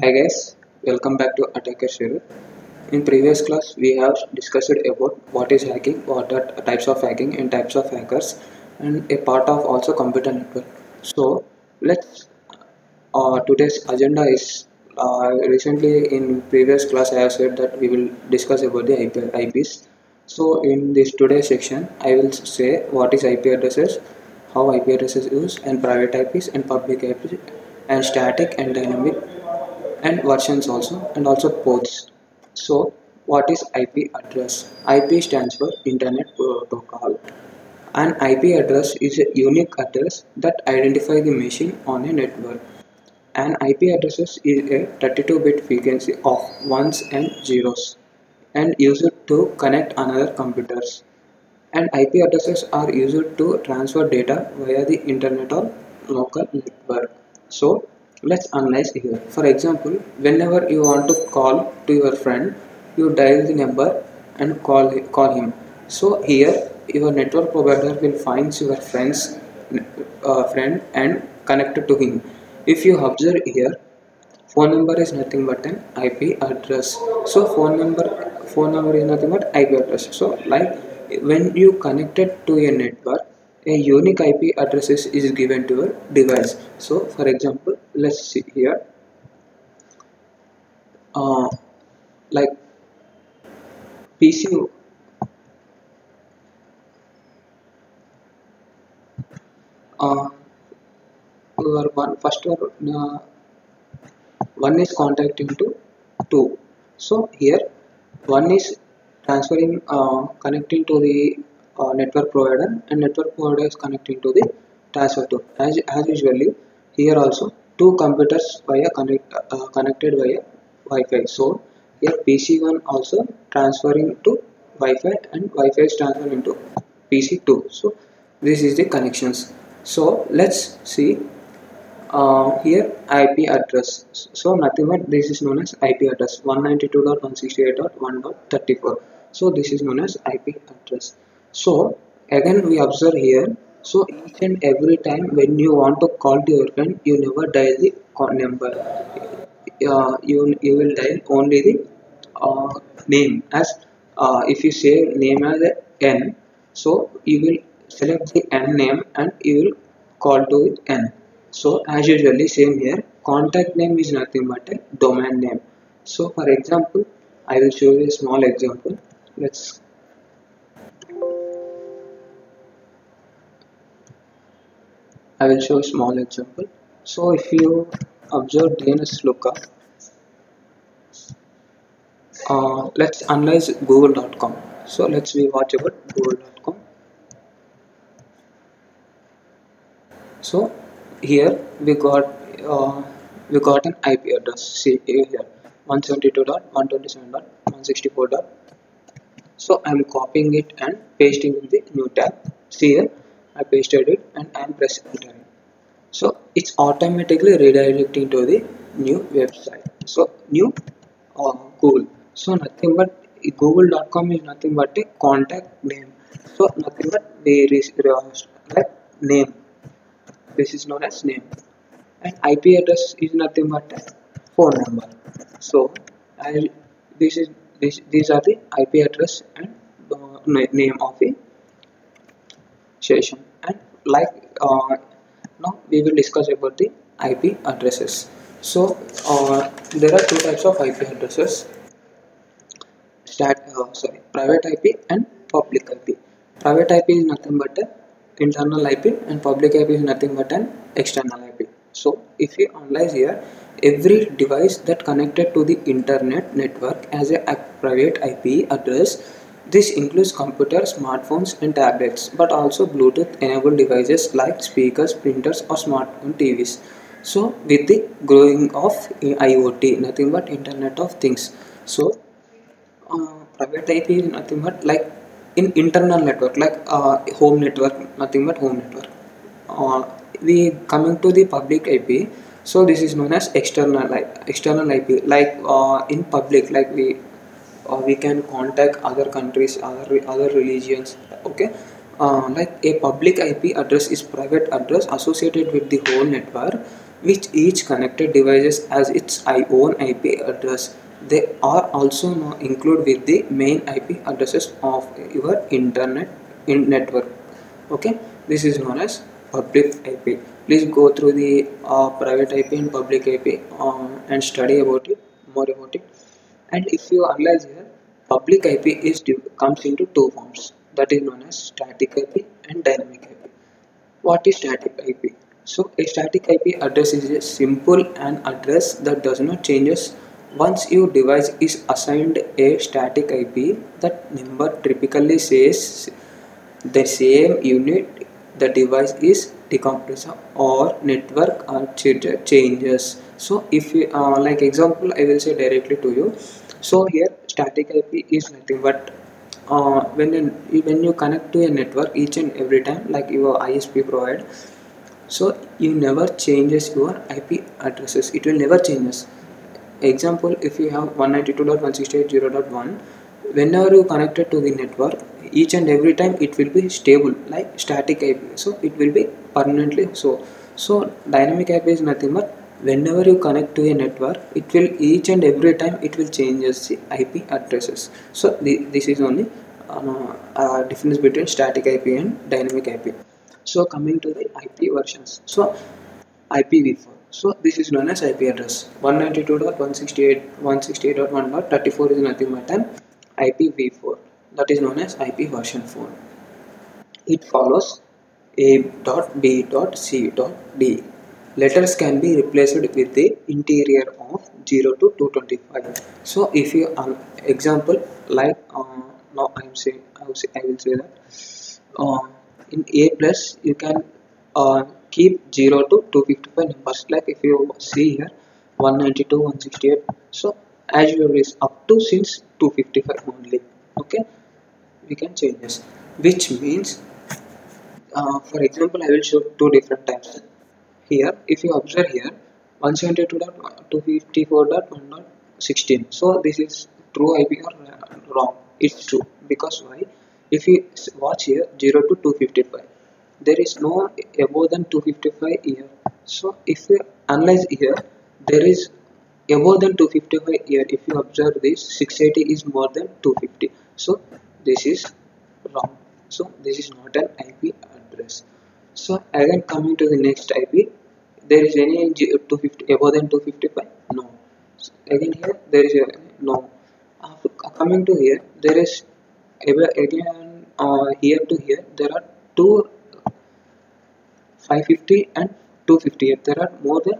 Hi guys, welcome back to Attacker Series. In previous class, we have discussed about what is hacking, what are types of hacking and types of hackers, and a part of also computer network. So let's today's agenda is recently in previous class I have said that we will discuss about the IPs. So in this today's section, I will say what is IP addresses, how IP addresses use, and private IPs and public IPs, and static and dynamic and versions also ports. So what is IP address? IP stands for Internet Protocol. An IP address is a unique address that identifies the machine on a network. An IP address is a 32-bit frequency of ones and zeros and used to connect another computers. And IP addresses are used to transfer data via the internet or local network. So let's analyze here. For example, whenever you want to call to your friend, you dial the number and call him. So here your network provider will find your friend and connect to him. If you observe here, phone number is nothing but an IP address. So phone number is nothing but IP address. So like when you connected to a network, a unique IP address is given to your device. So for example, let's see here. Uh, like PC, uh, your one first one is contacting to two. So here one is transferring connecting to the network provider, and network provider is connecting to the transfer to as usually here also two computers connected via Wi-Fi. So here PC1 also transferring to Wi-Fi and Wi-Fi is transferring to PC2. So this is the connections. So let's see here IP address. So nothing but this is known as IP address 192.168.1.34. So this is known as IP address. So again we observe here. So each and every time when you want to call to your friend, you never dial the number. You will dial only the name as if you say name as a N. So you will select the N name and you will call to it N. So as usually same here, contact name is nothing but a domain name. So for example, I will show you a small example. Let's I will show a small example. So if you observe DNS lookup, let's analyze google.com. So let's we watch about google.com. So here uh, we got an IP address. See here 172.127.164. So I'm copying it and pasting in the new tab. See here I pasted it and I'm pressing enter. So it's automatically redirecting to the new website. So new Google. So nothing but google.com is nothing but a contact name. So nothing but like name. This is known as name. And IP address is nothing but a phone number. So I, this is these are the IP address and name of the session. And like now we will discuss about the IP addresses. So there are two types of IP addresses: private IP and public IP. Private IP is nothing but an internal IP, and public IP is nothing but an external IP. So if you analyze here, every device that connected to the internet network has a private IP address. This includes computers, smartphones and tablets, but also Bluetooth enabled devices like speakers, printers or smartphone TVs. So with the growing of IoT, nothing but Internet of Things. So private IP is nothing but like in internal network, like home network, nothing but home network. We coming to the public IP. So this is known as external IP. Like in public, like we can contact other countries, other religions. Okay, like a public IP address is private address associated with the whole network, which each connected devices has its own IP address. They are also now included with the main IP addresses of your internet network. Okay, this is known as public IP. Please go through the private IP and public IP and study about it more about it. And if you analyze here, public IP comes into two forms, that is known as static IP and dynamic IP. What is static IP? So a static IP address is a simple an address that does not changes once your device is assigned a static IP. That number typically says the same unit the device is decompressed or network changes. So if you like example, I will say directly to you. So here static IP is nothing but when you connect to a network each and every time, like your ISP provide, so you never changes your IP addresses, it will never changes. Example, if you have 192.168.0.1, whenever you connected to the network, each and every time it will be stable like static IP, so it will be permanently so. So dynamic IP is nothing but whenever you connect to a network, it will each and every time it will changes the IP addresses. So this is only difference between static IP and dynamic IP. So coming to the IP versions, so IPv4. So this is known as IP address. 192.168.1.34 is nothing but an IPv4. That is known as IP version 4. It follows A.B.C.D. Letters can be replaced with the interior of 0 to 225. So if you example like now I will say that in A plus you can keep 0 to 255 numbers. Like if you see here 192, 168. So as usual is up to since 255 only. Okay, we can change this, which means for example I will show two different types. Here if you observe here 172.254.1.16, so this is true IP or wrong. It's true because why? If you watch here 0 to 255, there is no above than 255 here. So if you analyze here, there is above than 255 here. If you observe this 680 is more than 250, so this is wrong. So this is not an IP address. So again coming to the next IP, there is any 250 above than 255? No. So again here there is a no. Coming to here, there is again here to here there are two 550 and 258. There are more than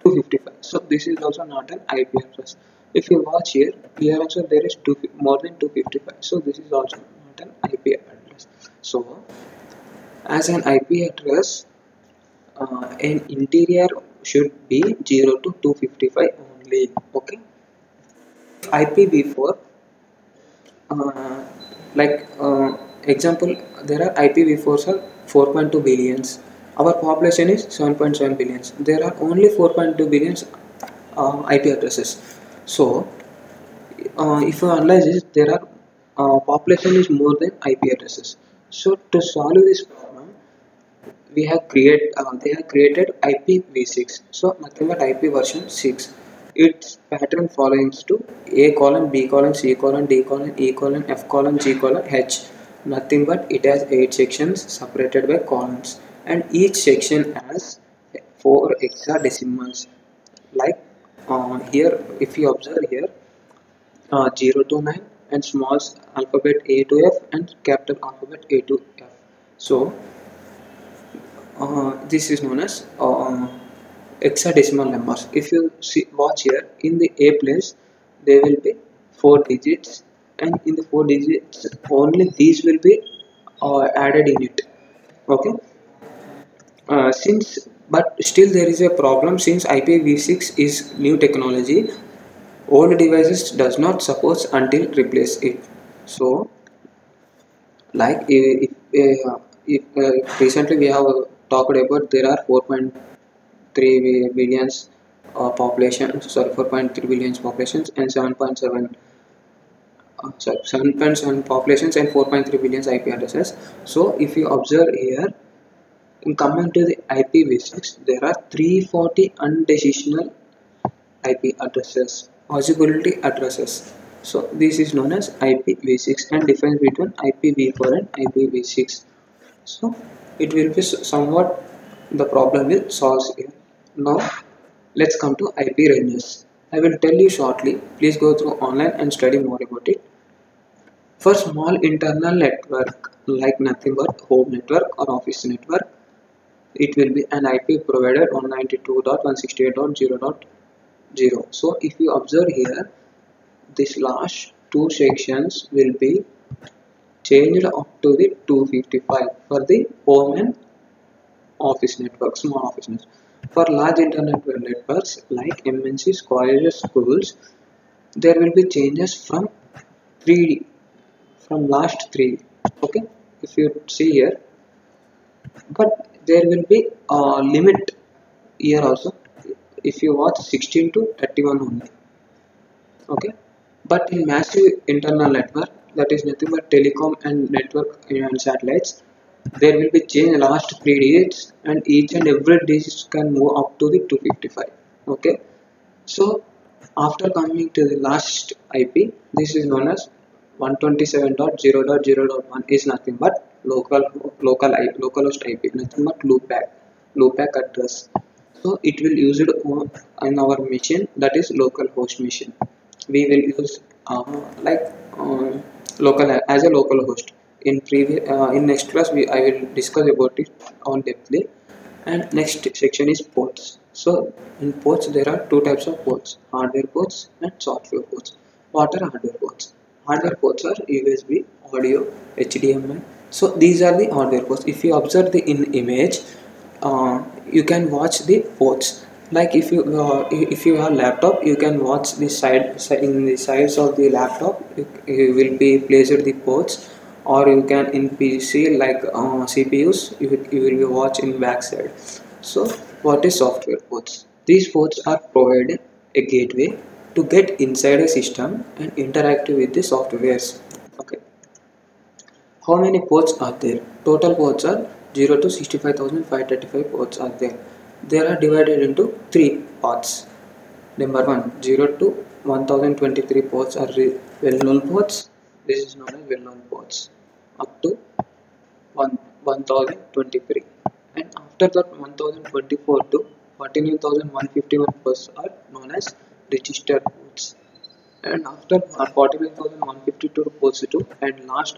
255. So this is also not an IP address. If you watch here, here also there is more than 255. So this is also not an IP address. So as an IP address, an interior should be 0 to 255 only. Okay. IPv4, like example, there are IPv4s are 4.2 billions. Our population is 7.7 billions. There are only 4.2 billions IP addresses. So if you analyze this, there are population is more than IP addresses. So to solve this problem, we have they have created IPv6. So nothing but IP version 6. Its pattern follows to A colon, B colon, C colon, D colon, E colon, F colon, G colon, H. Nothing but it has 8 sections separated by columns, and each section has 4 hexadecimals. Like here, if you observe here, 0 to 9 and small alphabet A to F and capital alphabet A to F. So this is known as hexadecimal numbers. If you watch here in the A place, there will be 4 digits, and in the 4 digits only these will be added in it. Okay. But still there is a problem, since IPv6 is new technology. Old devices does not support until replace it. So like if recently we have talked about there are 4.3 billions population, sorry, 4.3 billions populations and 7.7 populations and 4.3 billions IP addresses. So if you observe here, Coming to the IPv6, there are 340 undecisional IP addresses, possibility addresses. So this is known as IPv6 and difference between IPv4 and IPv6. So it will be somewhat the problem will solve here. Now let's come to IP ranges. I will tell you shortly. Please go through online and study more about it. For small internal network like nothing but home network or office network, it will be an IP provided 192.168.0.0. So if you observe here, this last two sections will be changed up to the 255 for the home and office network, small office network. For large internet networks like MNCs, colleges, schools, there will be changes from 3 from last 3. Okay, if you see here, but there will be a limit here also. If you watch 16 to 31 only. Okay, but in massive internal network, that is nothing but telecom and network and satellites, there will be change last 3 digits and each and every digit can move up to the 255. Okay, so after coming to the last IP, this is known as 127.0.0.1 is nothing but localhost IP, nothing but loopback address. So it will use it on our machine, that is local host machine. We will use local as a local host. In next class I will discuss about it on depthly. And next section is ports. So in ports there are two types of ports: hardware ports and software ports. What are hardware ports? Hardware ports are USB, audio, HDMI. So these are the hardware ports. If you observe the image, you can watch the ports. Like if you have laptop, you can watch the in the sides of the laptop. You will be placed the ports, or you can in PC like CPUs, you will be watch in backside. So what is software ports? These ports are provided a gateway to get inside a system and interact with the softwares. Okay. How many ports are there? Total ports are 0 to 65,535 ports are there. They are divided into 3 parts. Number 1, 0 to 1023 ports are well-known ports. This is known as well-known ports. Up to 1023. And after that 1024 to 49,151 ports are known as registered ports. And after 49,152 ports to and last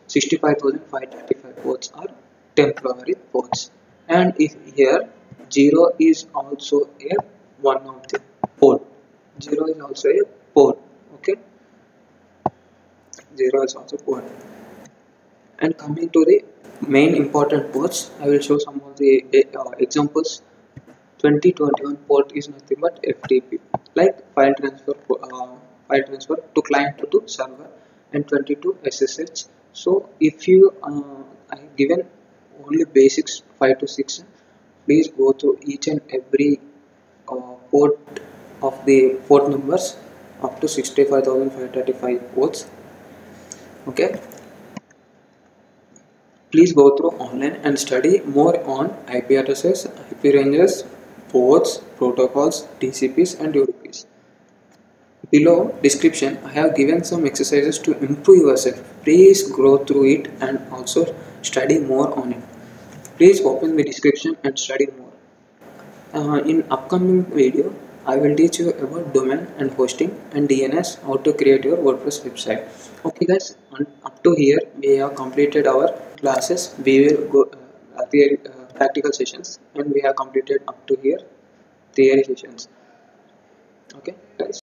65,535 ports are temporary ports. And if here 0 is also a one of the port. 0 is also a port. Okay, 0 is also port. And coming to the main important ports, I will show some of the examples. 2021 port is nothing but FTP, like file transfer to client to server, and 22 SSH. So if you I have given only basics 5 to 6, please go through each and every port of the port numbers up to 65,535 ports. Okay, please go through online and study more on IP addresses, IP ranges, ports, protocols, TCPs and UDPs. Below description I have given some exercises to improve yourself. Please go through it and also study more on it. Please open the description and study more. In upcoming video I will teach you about domain and hosting and DNS, how to create your WordPress website. Okay guys, up to here we have completed our classes. We will go theory, practical sessions, and we have completed up to here theory sessions. Okay guys.